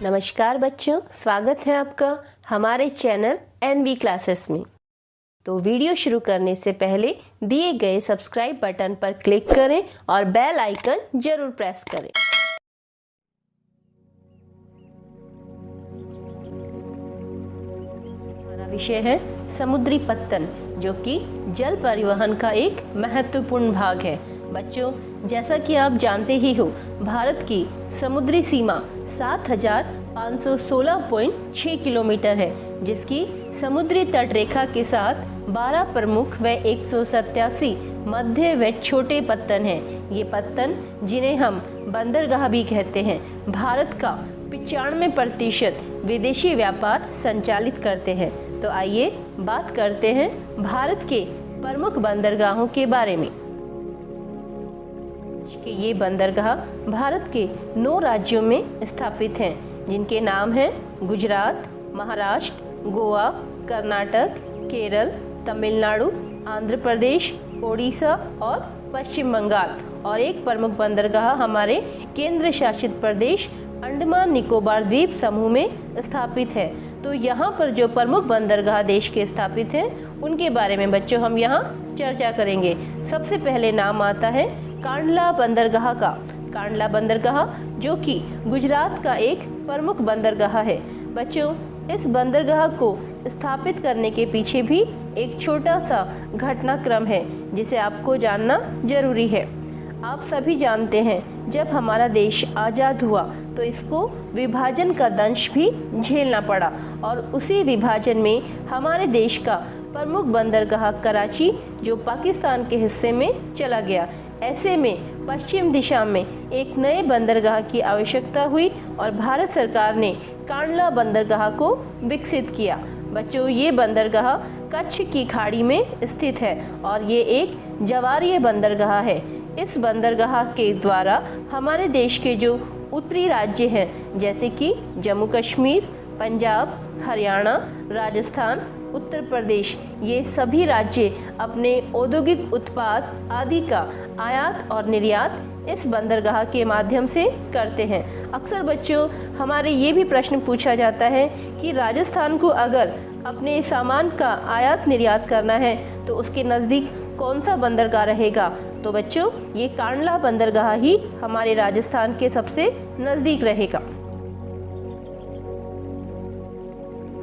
नमस्कार बच्चों, स्वागत है आपका हमारे चैनल एनवी क्लासेस में। तो वीडियो शुरू करने से पहले दिए गए सब्सक्राइब बटन पर क्लिक करें और बेल आइकन जरूर प्रेस करें। हमारा विषय है समुद्री पत्तन, जो कि जल परिवहन का एक महत्वपूर्ण भाग है। बच्चों, जैसा कि आप जानते ही हो, भारत की समुद्री सीमा 7516.6 किलोमीटर है, जिसकी समुद्री तट रेखा के साथ 12 प्रमुख व 187 मध्य व छोटे पत्तन हैं। ये पत्तन, जिन्हें हम बंदरगाह भी कहते हैं, भारत का 95% विदेशी व्यापार संचालित करते हैं। तो आइए बात करते हैं भारत के प्रमुख बंदरगाहों के बारे में। कि ये बंदरगाह भारत के 9 राज्यों में स्थापित हैं, जिनके नाम हैं गुजरात, महाराष्ट्र, गोवा, कर्नाटक, केरल, तमिलनाडु, आंध्र प्रदेश, ओडिशा और पश्चिम बंगाल। और एक प्रमुख बंदरगाह हमारे केंद्र शासित प्रदेश अंडमान निकोबार द्वीप समूह में स्थापित है। तो यहाँ पर जो प्रमुख बंदरगाह देश के स्थापित हैं, उनके बारे में बच्चों हम यहाँ चर्चा करेंगे। सबसे पहले नाम आता है कांडला बंदरगाह का। कांडला बंदरगाह, जो कि गुजरात का एक प्रमुख बंदरगाह है। बच्चों, इस बंदरगाह को स्थापित करने के पीछे भी एक छोटा सा घटनाक्रम है, जिसे आपको जानना जरूरी है। आप सभी जानते हैं, जब हमारा देश आज़ाद हुआ तो इसको विभाजन का दंश भी झेलना पड़ा, और उसी विभाजन में हमारे देश का प्रमुख बंदरगाह कराची, जो पाकिस्तान के हिस्से में चला गया। ऐसे में पश्चिम दिशा में एक नए बंदरगाह की आवश्यकता हुई और भारत सरकार ने कांडला बंदरगाह को विकसित किया। बच्चों, ये बंदरगाह कच्छ की खाड़ी में स्थित है और ये एक जवारीय बंदरगाह है। इस बंदरगाह के द्वारा हमारे देश के जो उत्तरी राज्य हैं, जैसे कि जम्मू कश्मीर, पंजाब, हरियाणा, राजस्थान, उत्तर प्रदेश, ये सभी राज्य अपने औद्योगिक उत्पाद आदि का आयात और निर्यात इस बंदरगाह के माध्यम से करते हैं। अक्सर बच्चों, हमारे ये भी प्रश्न पूछा जाता है कि राजस्थान को अगर अपने सामान का आयात निर्यात करना है तो उसके नज़दीक कौन सा बंदरगाह रहेगा। तो बच्चों, ये कांडला बंदरगाह ही हमारे राजस्थान के सबसे नज़दीक रहेगा।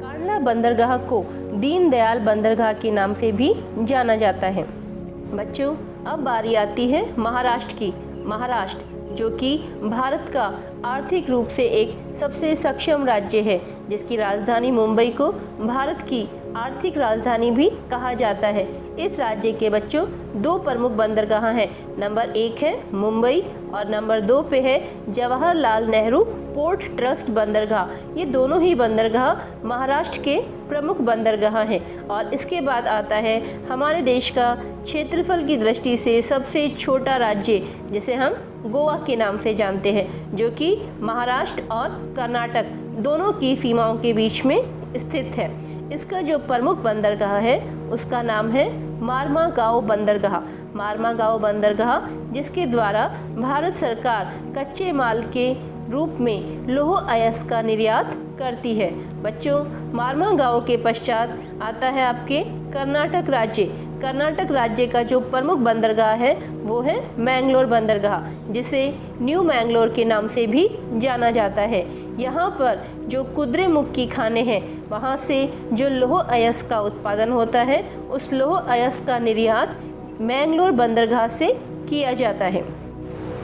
कांडला बंदरगाह को दीनदयाल बंदरगाह के नाम से भी जाना जाता है। बच्चों, अब बारी आती है महाराष्ट्र की। महाराष्ट्र, जो कि भारत का आर्थिक रूप से एक सबसे सक्षम राज्य है, जिसकी राजधानी मुंबई को भारत की आर्थिक राजधानी भी कहा जाता है। इस राज्य के बच्चों 2 प्रमुख बंदरगाह हैं। नंबर 1 है मुंबई और नंबर 2 पे है जवाहरलाल नेहरू पोर्ट ट्रस्ट बंदरगाह। ये दोनों ही बंदरगाह महाराष्ट्र के प्रमुख बंदरगाह हैं। और इसके बाद आता है हमारे देश का क्षेत्रफल की दृष्टि से सबसे छोटा राज्य, जिसे हम गोवा के नाम से जानते हैं, जो कि महाराष्ट्र और कर्नाटक दोनों की सीमाओं के बीच में स्थित है। इसका जो प्रमुख बंदरगाह है उसका नाम है मार्मागांव बंदरगाह। मार्मागांव बंदरगाह, जिसके द्वारा भारत सरकार कच्चे माल के रूप में लौह अयस्क का निर्यात करती है। बच्चों, मार्मागांव के पश्चात आता है आपके कर्नाटक राज्य। कर्नाटक राज्य का जो प्रमुख बंदरगाह है वो है मैंगलोर बंदरगाह, जिसे न्यू मैंगलोर के नाम से भी जाना जाता है। यहाँ पर जो कुद्रेमुख की खानें हैं, वहाँ से जो लौह अयस्क का उत्पादन होता है, उस लौह अयस्क का निर्यात मैंगलोर बंदरगाह से किया जाता है।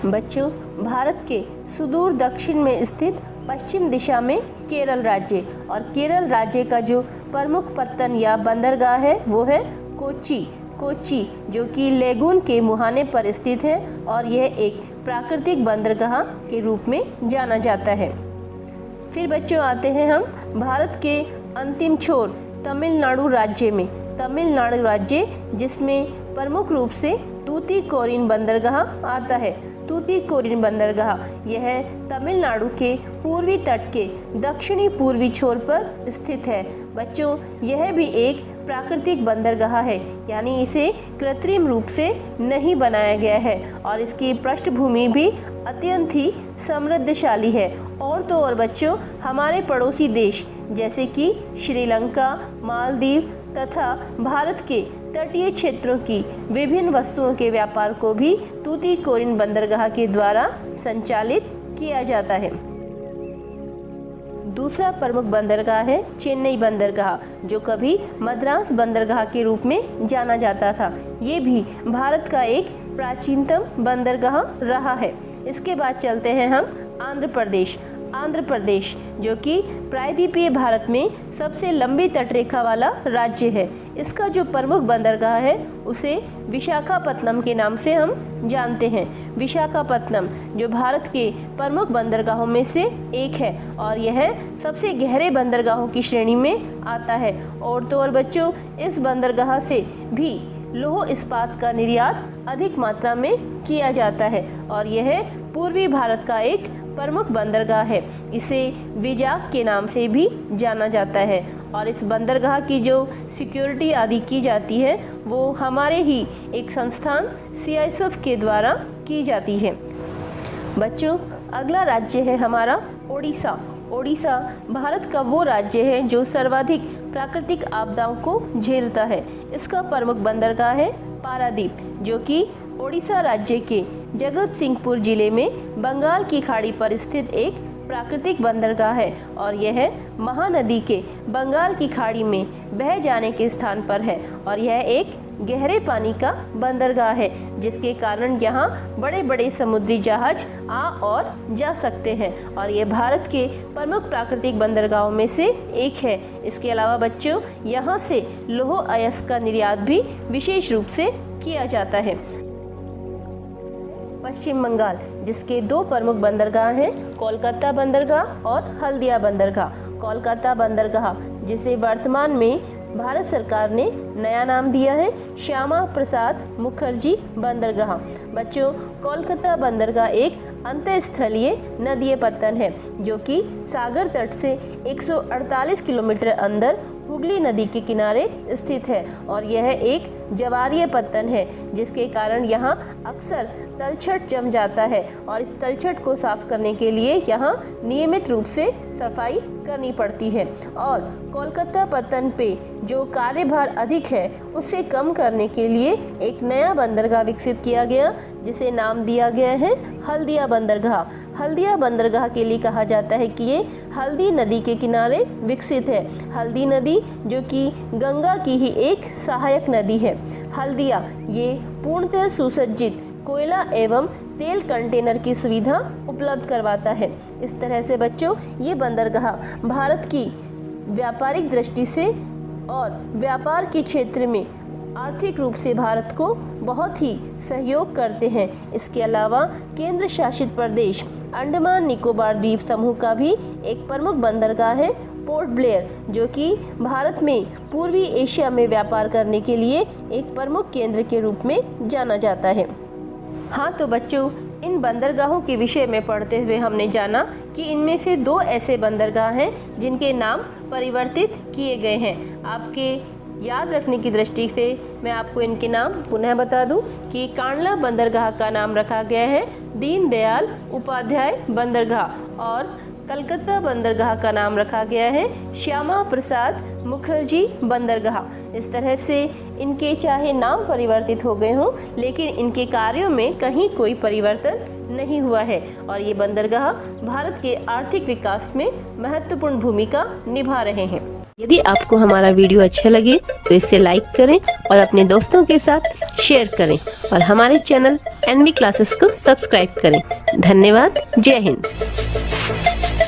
बच्चों, भारत के सुदूर दक्षिण में स्थित पश्चिम दिशा में केरल राज्य, और केरल राज्य का जो प्रमुख पत्तन या बंदरगाह है वो है कोच्चि। कोच्चि, जो कि लेगून के मुहाने पर स्थित है, और यह एक प्राकृतिक बंदरगाह के रूप में जाना जाता है। फिर बच्चों आते हैं हम भारत के अंतिम छोर तमिलनाडु राज्य में। तमिलनाडु राज्य, जिसमें प्रमुख रूप से तूतीकोरिन बंदरगाह आता है। तूतीकोरिन बंदरगाह यह तमिलनाडु के पूर्वी तट के दक्षिणी पूर्वी छोर पर स्थित है। बच्चों, यह भी एक प्राकृतिक बंदरगाह है, यानी इसे कृत्रिम रूप से नहीं बनाया गया है और इसकी पृष्ठभूमि भी अत्यंत ही समृद्धशाली है। और तो और बच्चों, हमारे पड़ोसी देश जैसे कि श्रीलंका, मालदीव तथा भारत के तटीय क्षेत्रों की विभिन्न वस्तुओं के व्यापार को भी तूतीकोरिन बंदरगाह के द्वारा संचालित किया जाता है। दूसरा प्रमुख बंदरगाह है चेन्नई बंदरगाह, जो कभी मद्रास बंदरगाह के रूप में जाना जाता था। ये भी भारत का एक प्राचीनतम बंदरगाह रहा है। इसके बाद चलते हैं हम आंध्र प्रदेश, जो कि प्रायद्वीपीय भारत में सबसे लंबी तटरेखा वाला राज्य है। इसका जो प्रमुख बंदरगाह है उसे विशाखापत्तनम के नाम से हम जानते हैं। विशाखापत्तनम जो भारत के प्रमुख बंदरगाहों में से एक है और यह सबसे गहरे बंदरगाहों की श्रेणी में आता है। और तो और बच्चों, इस बंदरगाह से भी लौह इस्पात का निर्यात अधिक मात्रा में किया जाता है और यह पूर्वी भारत का एक प्रमुख बंदरगाह है। इसे विजाक के नाम से भी जाना जाता है और इस बंदरगाह की जो सिक्योरिटी आदि की जाती है वो हमारे ही एक संस्थान CISF के द्वारा की जाती है। बच्चों, अगला राज्य है हमारा ओडिशा। ओडिशा भारत का वो राज्य है जो सर्वाधिक प्राकृतिक आपदाओं को झेलता है। इसका प्रमुख बंदरगाह है पारादीप, जो कि ओडिशा राज्य के जगत सिंहपुर जिले में बंगाल की खाड़ी पर स्थित एक प्राकृतिक बंदरगाह है और यह महानदी के बंगाल की खाड़ी में बह जाने के स्थान पर है और यह एक गहरे पानी का बंदरगाह है, जिसके कारण यहाँ बड़े बड़े समुद्री जहाज आ और जा सकते हैं और ये भारत के प्रमुख प्राकृतिक बंदरगाहों में से एक है। इसके अलावा बच्चों, यहाँ से लौह अयस्क का निर्यात भी विशेष रूप से किया जाता है। पश्चिम बंगाल, जिसके दो प्रमुख बंदरगाह हैं, कोलकाता बंदरगाह और हल्दिया बंदरगाह। कोलकाता बंदरगाह, जिसे वर्तमान में भारत सरकार ने नया नाम दिया है श्यामा प्रसाद मुखर्जी बंदरगाह। बच्चों, कोलकाता बंदरगाह एक अंतःस्थलीय नदीय पत्तन है जो कि सागर तट से 148 किलोमीटर अंदर हुगली नदी के किनारे स्थित है और यह एक ज्वारीय पत्तन है, जिसके कारण यहाँ अक्सर तलछट जम जाता है और इस तलछट को साफ करने के लिए यहाँ नियमित रूप से सफाई करनी पड़ती है। और कोलकाता पत्तन पे जो कार्यभार अधिक है उसे कम करने के लिए एक नया बंदरगाह विकसित किया गया, जिसे नाम दिया गया है हल्दिया बंदरगाह। हल्दिया बंदरगाह के लिए कहा जाता है कि ये हल्दी नदी के किनारे विकसित है। हल्दी नदी जो कि गंगा की ही एक सहायक नदी है। हल्दिया ये पूर्णतः सुसज्जित कोयला एवं तेल कंटेनर की सुविधा उपलब्ध करवाता है। इस तरह से बच्चों, ये बंदरगाह भारत की व्यापारिक दृष्टि से और व्यापार के क्षेत्र में आर्थिक रूप से भारत को बहुत ही सहयोग करते हैं। इसके अलावा केंद्र शासित प्रदेश अंडमान निकोबार द्वीप समूह का भी एक प्रमुख बंदरगाह है पोर्ट ब्लेयर, जो कि भारत में पूर्वी एशिया में व्यापार करने के लिए एक प्रमुख केंद्र के रूप में जाना जाता है। हाँ तो बच्चों, इन बंदरगाहों के विषय में पढ़ते हुए हमने जाना कि इनमें से दो ऐसे बंदरगाह हैं जिनके नाम परिवर्तित किए गए हैं। आपके याद रखने की दृष्टि से मैं आपको इनके नाम पुनः बता दूं कि कांडला बंदरगाह का नाम रखा गया है दीनदयाल उपाध्याय बंदरगाह और कलकत्ता बंदरगाह का नाम रखा गया है श्यामा प्रसाद मुखर्जी बंदरगाह। इस तरह से इनके चाहे नाम परिवर्तित हो गए हों, लेकिन इनके कार्यों में कहीं कोई परिवर्तन नहीं हुआ है और ये बंदरगाह भारत के आर्थिक विकास में महत्वपूर्ण भूमिका निभा रहे हैं। यदि आपको हमारा वीडियो अच्छा लगे तो इसे लाइक करें और अपने दोस्तों के साथ शेयर करें और हमारे चैनल NV क्लासेस को सब्सक्राइब करें। धन्यवाद। जय हिंद।